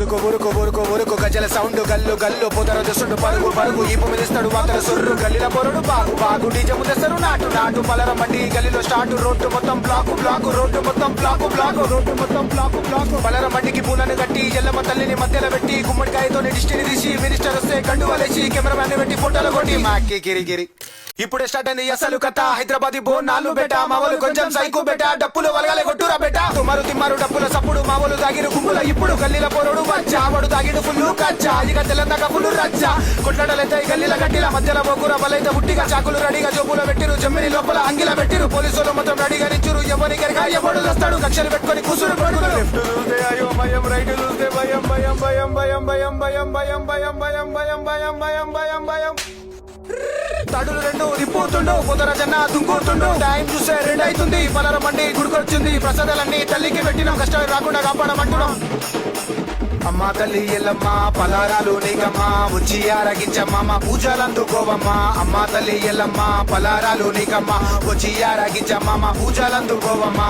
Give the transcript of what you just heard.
ఊరుకో ఊరుకో ఊరుకో ఊరుకో గజల సౌండ్ గల్లు గల్లు పోతర దసుడు పరుగు పరుగు ఈపు మిదిస్తాడు వాతర సొర్రు గల్లిల పొరడు బాగు బాగు డీజము తెసరు నాటు నాటు పలర మండి గల్లిలో స్టార్ట్ రోడ్డు మొత్తం బ్లాకు బ్లాకు రోడ్డు మొత్తం బ్లాకు బ్లాకు రోడ్డు మొత్తం బ్లాకు బ్లాకు పలర మండికి పూలను కట్టి ఎల్లమ్మ తల్లిని మధ్యలో పెట్టి గుమ్మడికాయతో డిస్టిని తీసి మినిస్టర్ వస్తే కండు వలేసి కెమెరామ్యాన్ పెట్టి ఫోటోలు కొట్టి మాకి గిరి ఇప్పుడే స్టార్ట్ అయింది అసలు కథ హైదరాబాద్ బోనాలు బెట మావోలు కొంచెం సైకు బెట డప్పులు వలగాలే కొట్టురా బెట తుమారు తిమ్మారు డప్పుల సప్పుడు మావోలు తాగిరు గుమ్ముల ఇప్పుడు గల్లీల పోరుడు వచ్చా వాడు తాగిడు ఫుల్లు కచ్చా ఇక తెల్లందాక ఫుల్లు రచ్చా కొట్లాడలైతే గల్లీల గట్టిల మధ్యలో పోకుర బలైతే ఉట్టిగా చాకులు రెడీగా జోబులో పెట్టిరు జమ్మిని లోపల అంగిల పెట్టిరు పోలీసులు మొత్తం రెడీగా నిచ్చురు ఎవరి గరిగా ఎవడు వస్తాడు కక్షలు పెట్టుకొని కూసురు లెఫ్ట్ చూస్తే అయ్యో భయం రైట్ చూస్తే భయం భయం భయం భయం భయం భయం భయం భయం భయం భయం భయం భయం భయం భయం తడులు రెండు రిపోతుండు పొదర జన్న దుంకుతుండు టైం చూస్తే 2 అవుతుంది పలర మండి గుడికొచ్చింది ప్రసాదాలన్నీ తల్లికి పెట్టినాం కష్టాలు రాకుండా కాపాడమంటున్నాం అమ్మా తల్లి ఎల్లమ్మ పలారాలు నీకమ్మా వచ్చి ఆరగించమ్మ పూజలందుకోవమ్మా అమ్మా తల్లి ఎల్లమ్మ పలారాలు నీకమ్మా వచ్చి ఆరగించమ్మ పూజలందుకోవమ్మా